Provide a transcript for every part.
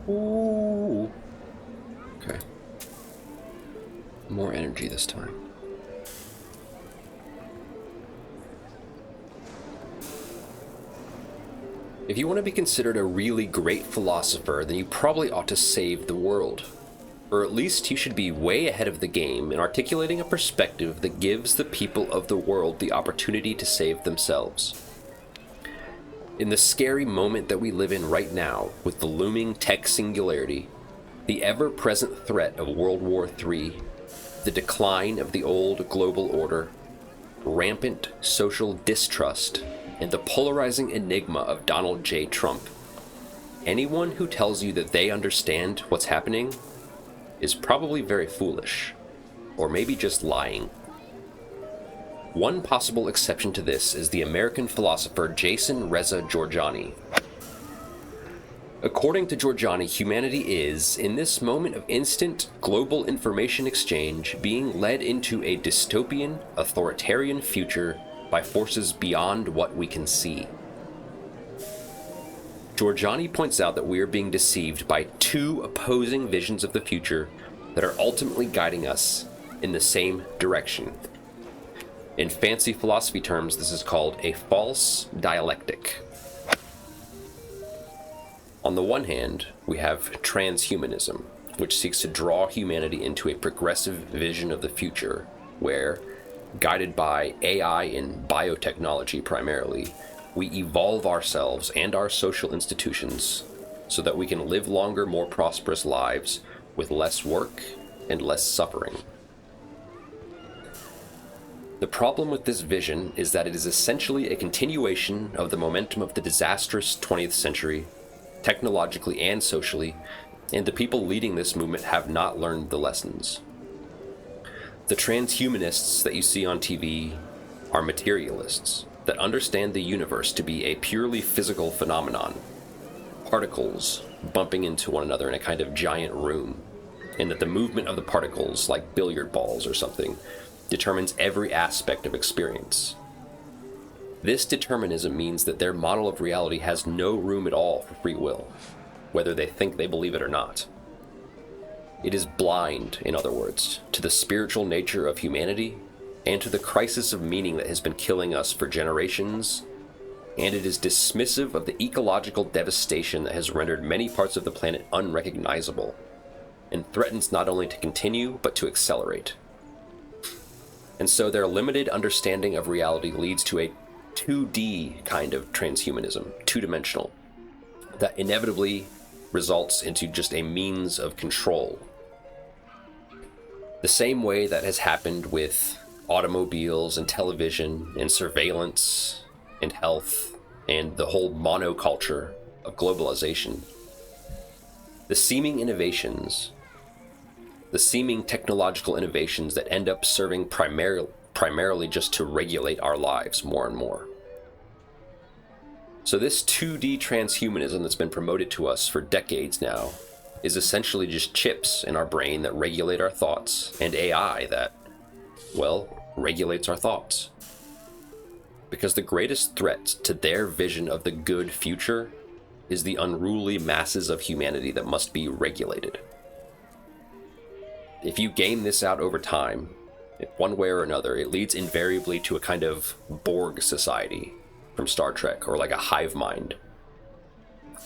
Ooh. Okay. More energy this time. If you want to be considered a really great philosopher, then you probably ought to save the world. Or at least you should be way ahead of the game in articulating a perspective that gives the people of the world the opportunity to save themselves. In the scary moment that we live in right now, with the looming tech singularity, the ever-present threat of World War III, the decline of the old global order, rampant social distrust, and the polarizing enigma of Donald J. Trump, anyone who tells you that they understand what's happening is probably very foolish, or maybe just lying. One possible exception to this is the American philosopher Jason Reza Jorjani. According to Jorjani, humanity is, in this moment of instant global information exchange, being led into a dystopian, authoritarian future by forces beyond what we can see. Jorjani points out that we are being deceived by two opposing visions of the future that are ultimately guiding us in the same direction. In fancy philosophy terms, this is called a false dialectic. On the one hand, we have transhumanism, which seeks to draw humanity into a progressive vision of the future, where, guided by AI and biotechnology primarily, we evolve ourselves and our social institutions so that we can live longer, more prosperous lives with less work and less suffering. The problem with this vision is that it is essentially a continuation of the momentum of the disastrous 20th century, technologically and socially, and the people leading this movement have not learned the lessons. The transhumanists that you see on TV are materialists that understand the universe to be a purely physical phenomenon, particles bumping into one another in a kind of giant room, and that the movement of the particles, like billiard balls or something, determines every aspect of experience. This determinism means that their model of reality has no room at all for free will, whether they think they believe it or not. It is blind, in other words, to the spiritual nature of humanity and to the crisis of meaning that has been killing us for generations, and it is dismissive of the ecological devastation that has rendered many parts of the planet unrecognizable, and threatens not only to continue, but to accelerate. And so their limited understanding of reality leads to a 2D kind of transhumanism, two-dimensional, that inevitably results into just a means of control. The same way that has happened with automobiles and television and surveillance and health and the whole monoculture of globalization. The seeming innovations, the seeming technological innovations that end up serving primarily just to regulate our lives more and more. So this 2D transhumanism that's been promoted to us for decades now is essentially just chips in our brain that regulate our thoughts, and AI that, well, regulates our thoughts. Because the greatest threat to their vision of the good future is the unruly masses of humanity that must be regulated. If you game this out over time, one way or another, it leads invariably to a kind of Borg society from Star Trek, or like a hive mind,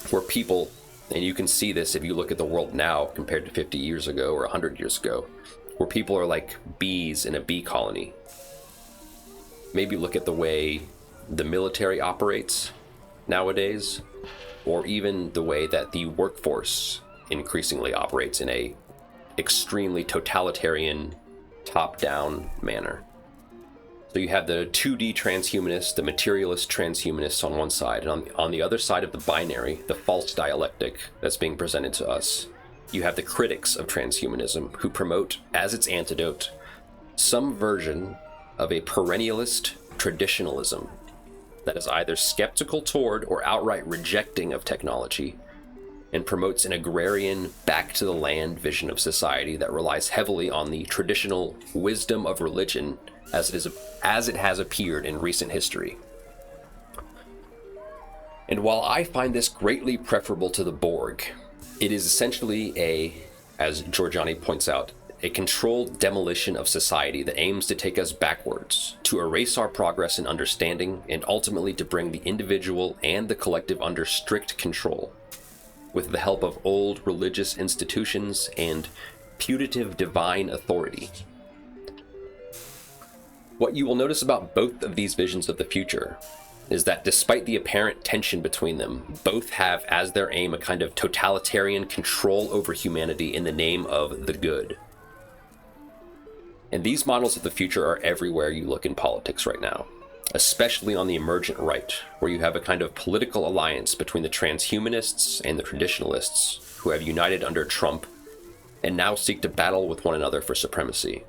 where people, and you can see this if you look at the world now compared to 50 years ago or 100 years ago, where people are like bees in a bee colony. Maybe look at the way the military operates nowadays, or even the way that the workforce increasingly operates in a extremely totalitarian, top-down manner. So you have the 2D transhumanists, the materialist transhumanists on one side, and on the other side of the binary, the false dialectic that's being presented to us, you have the critics of transhumanism who promote, as its antidote, some version of a perennialist traditionalism that is either skeptical toward or outright rejecting of technology, and promotes an agrarian, back-to-the-land vision of society that relies heavily on the traditional wisdom of religion as it has appeared in recent history. And while I find this greatly preferable to the Borg, It is essentially as Jorjani points out, a controlled demolition of society that aims to take us backwards, to erase our progress in understanding, and ultimately to bring the individual and the collective under strict control, with the help of old religious institutions and putative divine authority. What you will notice about both of these visions of the future is that despite the apparent tension between them, both have as their aim a kind of totalitarian control over humanity in the name of the good. And these models of the future are everywhere you look in politics right now, especially on the emergent right, where you have a kind of political alliance between the transhumanists and the traditionalists who have united under Trump and now seek to battle with one another for supremacy.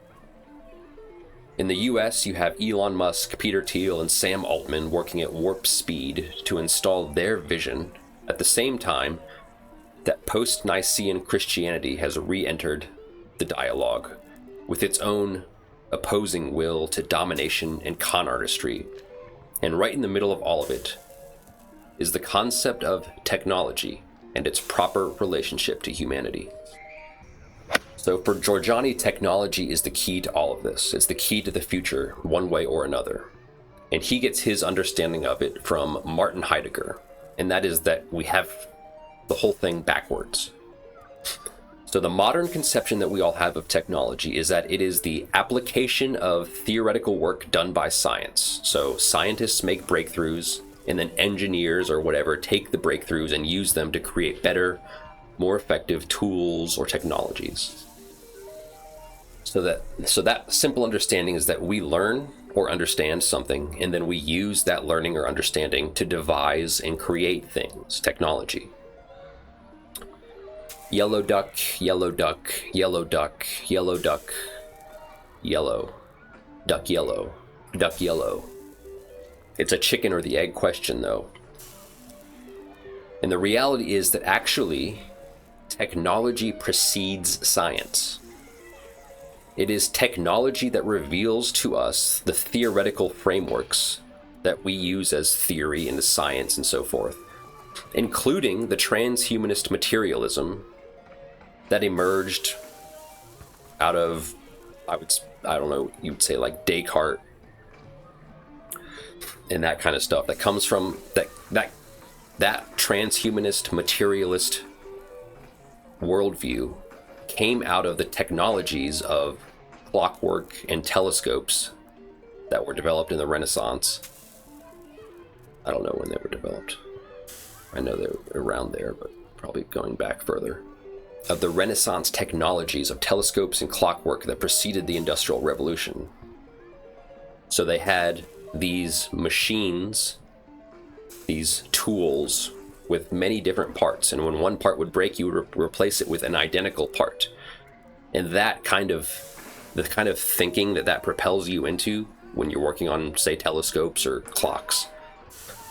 In the US, you have Elon Musk, Peter Thiel, and Sam Altman working at warp speed to install their vision at the same time that post-Nicene Christianity has re-entered the dialogue with its own opposing will to domination and con artistry. And right in the middle of all of it is the concept of technology and its proper relationship to humanity. So for Jorjani, technology is the key to all of this. It's the key to the future, one way or another. And he gets his understanding of it from Martin Heidegger, and that is that we have the whole thing backwards. So the modern conception that we all have of technology is that it is the application of theoretical work done by science. So scientists make breakthroughs, and then engineers or whatever take the breakthroughs and use them to create better, more effective tools or technologies. So that simple understanding is that we learn or understand something, and then we use that learning or understanding to devise and create things, technology. Yellow duck, yellow duck, yellow duck, yellow duck, yellow, duck yellow, duck yellow. It's a chicken or the egg question, though. And the reality is that actually, technology precedes science. It is technology that reveals to us the theoretical frameworks that we use as theory and as science and so forth, including the transhumanist materialism that emerged out of, you'd say like Descartes and that kind of stuff that comes from that transhumanist materialist worldview came out of the technologies of clockwork and telescopes that were developed in the Renaissance. I don't know when they were developed. I know they were around there, but probably going back further. Of the Renaissance technologies of telescopes and clockwork that preceded the Industrial Revolution. So they had these machines, these tools with many different parts, and when one part would break, you would replace it with an identical part. And the kind of thinking that propels you into when you're working on, say, telescopes or clocks,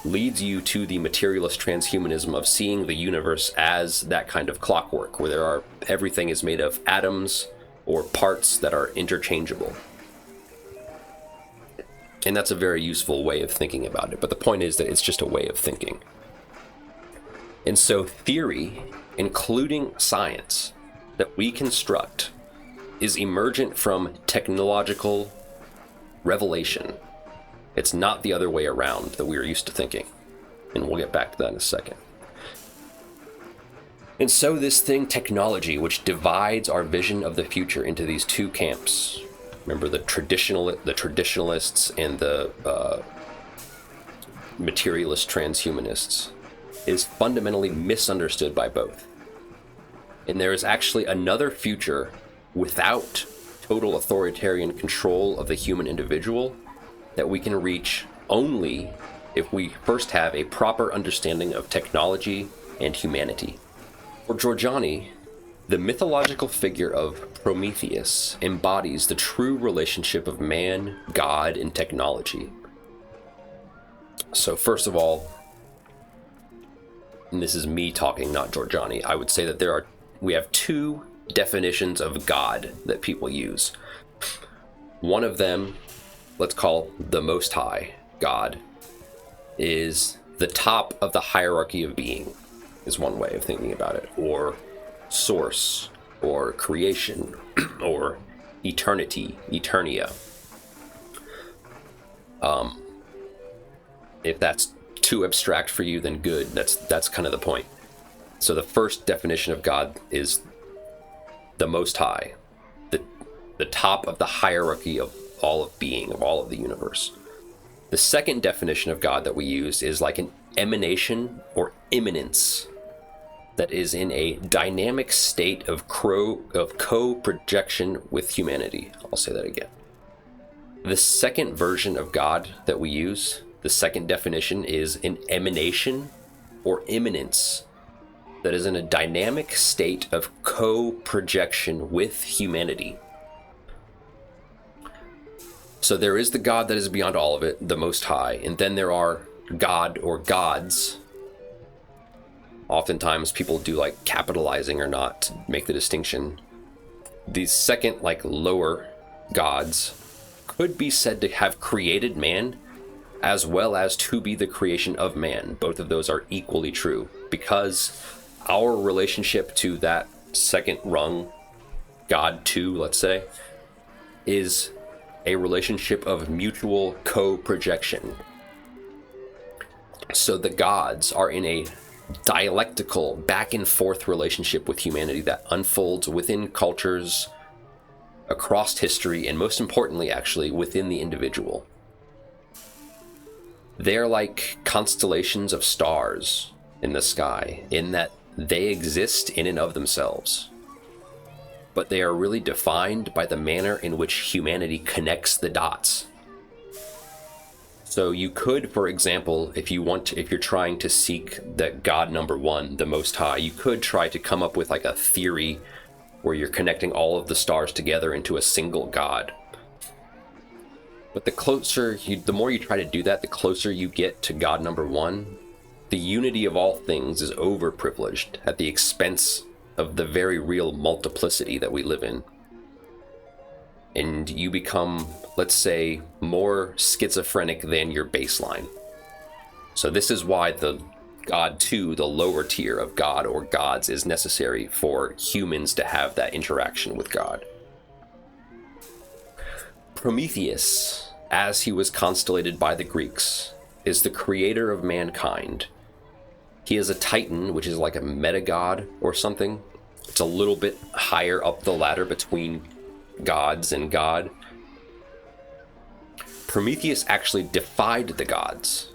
leads you to the materialist transhumanism of seeing the universe as that kind of clockwork, where everything is made of atoms or parts that are interchangeable. And that's a very useful way of thinking about it. But the point is that it's just a way of thinking. And so theory, including science, that we construct is emergent from technological revelation. It's not the other way around that we are used to thinking. And we'll get back to that in a second. And so this thing, technology, which divides our vision of the future into these two camps. Remember the traditionalists and the materialist transhumanists, is fundamentally misunderstood by both. And there is actually another future without total authoritarian control of the human individual that we can reach only if we first have a proper understanding of technology and humanity. For Jorjani, the mythological figure of Prometheus embodies the true relationship of man, God, and technology. So first of all, and this is me talking, not Jorjani, I would say that we have two definitions of God that people use. One of them, let's call the Most High, God, is the top of the hierarchy of being. is one way of thinking about it, or source, or creation, or eternity, eternia. If that's too abstract for you, then good. That's kind of the point. So the first definition of God is the Most High, the top of the hierarchy of all of being, of all of the universe. The second definition of God that we use is like an emanation or immanence that is in a dynamic state of co-projection with humanity. I'll say that again. The second version of God that we use, the second definition, is an emanation or immanence that is in a dynamic state of co-projection with humanity. So there is the God that is beyond all of it, the Most High, and then there are God or gods. Oftentimes people do like capitalizing or not to make the distinction. These second, like lower gods could be said to have created man as well as to be the creation of man. Both of those are equally true, because our relationship to that second rung, God 2, let's say, is a relationship of mutual co-projection. So the gods are in a dialectical back and forth relationship with humanity that unfolds within cultures, across history, and most importantly, actually, within the individual. They're like constellations of stars in the sky, in that they exist in and of themselves, but they are really defined by the manner in which humanity connects the dots. So you could, for example, if you're trying to seek that God number one, the Most High, you could try to come up with like a theory where you're connecting all of the stars together into a single God. But the more you try to do that, the closer you get to God number one. The unity of all things is overprivileged at the expense of the very real multiplicity that we live in. And you become, let's say, more schizophrenic than your baseline. So this is why the God 2, the lower tier of God or gods, is necessary for humans to have that interaction with God. Prometheus, as he was constellated by the Greeks, is the creator of mankind. He is a titan, which is like a meta-god or something. It's a little bit higher up the ladder between gods and God. Prometheus actually defied the gods.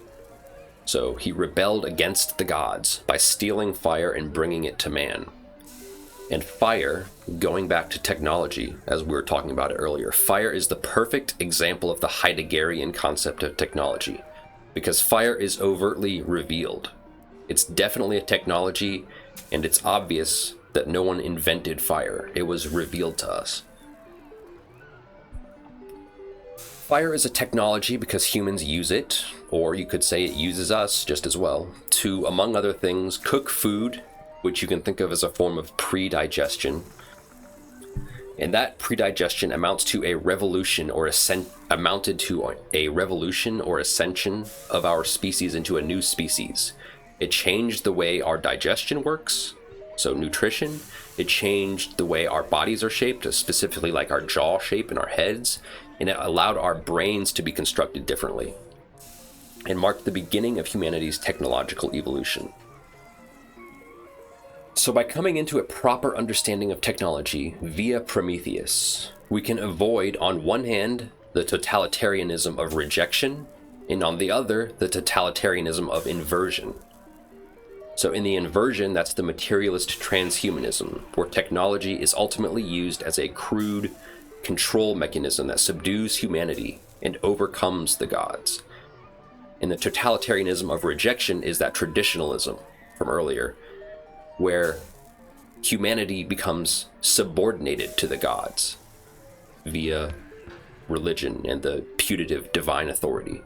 So he rebelled against the gods by stealing fire and bringing it to man. And fire, going back to technology, as we were talking about it earlier, fire is the perfect example of the Heideggerian concept of technology, because fire is overtly revealed. It's definitely a technology, and it's obvious that no one invented fire. It was revealed to us. Fire is a technology because humans use it, or you could say it uses us just as well, to, among other things, cook food, which you can think of as a form of pre-digestion. And that pre-digestion amounts to a revolution or amounted to a revolution or ascension of our species into a new species. It changed the way our digestion works, so nutrition. It changed the way our bodies are shaped, specifically like our jaw shape and our heads, and it allowed our brains to be constructed differently, and marked the beginning of humanity's technological evolution. So by coming into a proper understanding of technology via Prometheus, we can avoid, on one hand, the totalitarianism of rejection, and on the other, the totalitarianism of inversion. So in the inversion, that's the materialist transhumanism, where technology is ultimately used as a crude control mechanism that subdues humanity and overcomes the gods. And the totalitarianism of rejection is that traditionalism from earlier, where humanity becomes subordinated to the gods via religion and the putative divine authority.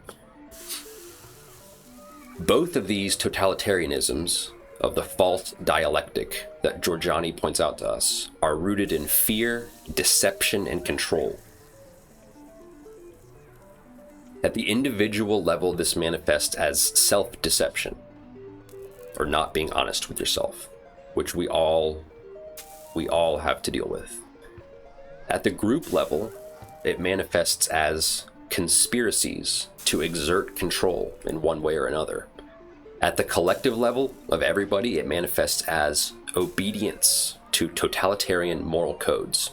Both of these totalitarianisms of the false dialectic that Jorjani points out to us are rooted in fear, deception, and control. At the individual level, this manifests as self-deception. or not being honest with yourself, which we all have to deal with. At the group level, it manifests as conspiracies to exert control in one way or another. At the collective level of everybody, it manifests as obedience to totalitarian moral codes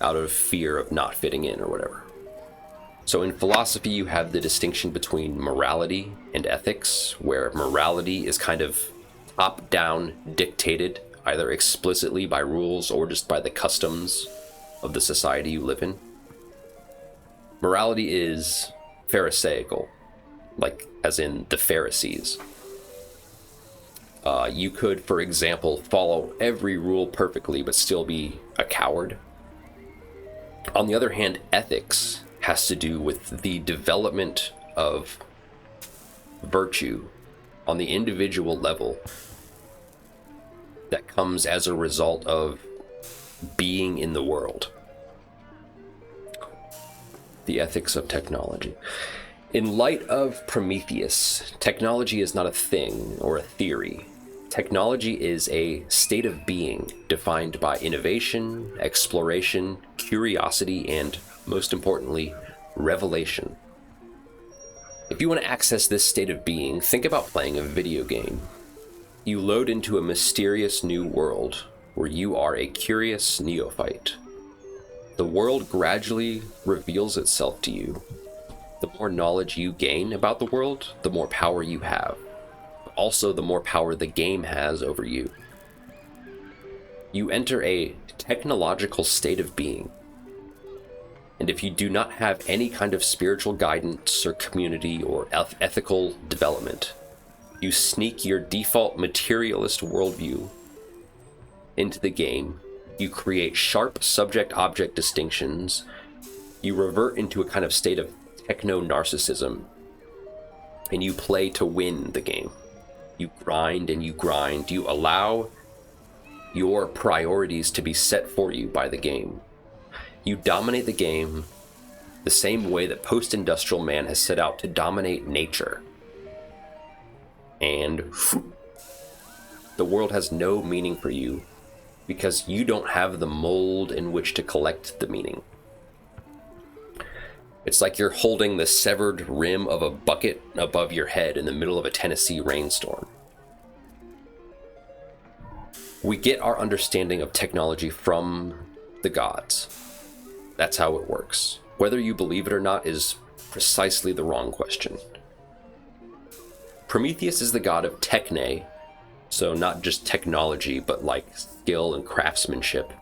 out of fear of not fitting in or whatever. So in philosophy, you have the distinction between morality and ethics, where morality is kind of top-down dictated, either explicitly by rules or just by the customs of the society you live in. Morality is Pharisaical, like as in the Pharisees. You could, for example, follow every rule perfectly but still be a coward. On the other hand, ethics has to do with the development of virtue on the individual level that comes as a result of being in the world. The ethics of technology. In light of Prometheus, technology is not a thing or a theory. Technology is a state of being defined by innovation, exploration, curiosity, and, most importantly, revelation. If you want to access this state of being, think about playing a video game. You load into a mysterious new world where you are a curious neophyte. The world gradually reveals itself to you. The more knowledge you gain about the world, the more power you have. Also, the more power the game has over you. You enter a technological state of being. And if you do not have any kind of spiritual guidance or community or ethical development, you sneak your default materialist worldview into the game. You create sharp subject-object distinctions. You revert into a kind of state of techno-narcissism. And you play to win the game. You grind and you grind. You allow your priorities to be set for you by the game. You dominate the game the same way that post-industrial man has set out to dominate nature. And the world has no meaning for you because you don't have the mold in which to collect the meaning. It's like you're holding the severed rim of a bucket above your head in the middle of a Tennessee rainstorm. We get our understanding of technology from the gods. That's how it works. Whether you believe it or not is precisely the wrong question. Prometheus is the god of techne, so not just technology, but like skill and craftsmanship,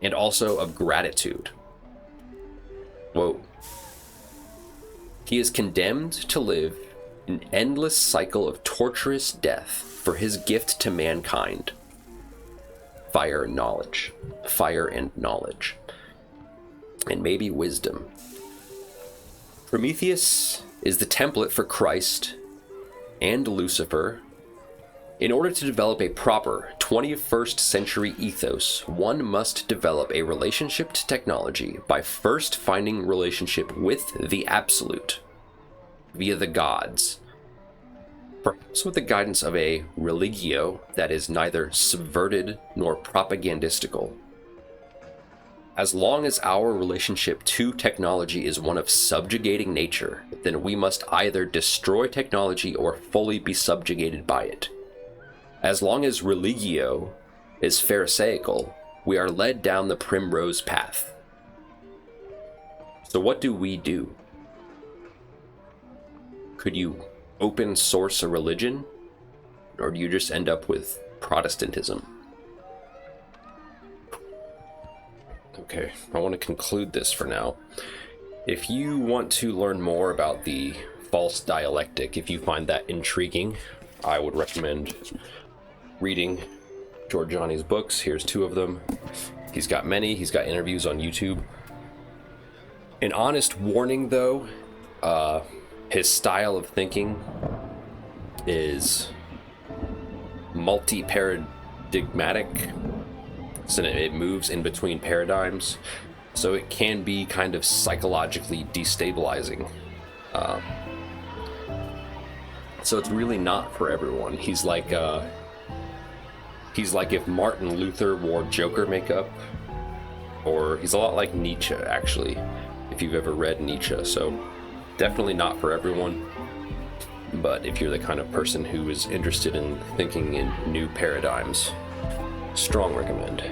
and also of gratitude. Whoa. He is condemned to live an endless cycle of torturous death for his gift to mankind. Fire and knowledge. Fire and knowledge. And maybe wisdom. Prometheus is the template for Christ and Lucifer. In order to develop a proper 21st century ethos, one must develop a relationship to technology by first finding relationship with the absolute via the gods, perhaps with the guidance of a religio that is neither subverted nor propagandistical. As long as our relationship to technology is one of subjugating nature, then we must either destroy technology or fully be subjugated by it. As long as religio is pharisaical, we are led down the primrose path. So what do we do? Could you open source a religion? Or do you just end up with Protestantism? Okay, I want to conclude this for now. If you want to learn more about the false dialectic, if you find that intriguing, I would recommend reading Jorjani's books. Here's 2 of them. He's got many. He's got interviews on YouTube. An honest warning, though, his style of thinking is multi-paradigmatic. So it moves in between paradigms. So it can be kind of psychologically destabilizing. So it's really not for everyone. He's like if Martin Luther wore Joker makeup, or he's a lot like Nietzsche, actually, if you've ever read Nietzsche. So definitely not for everyone, but if you're the kind of person who is interested in thinking in new paradigms, strong recommend.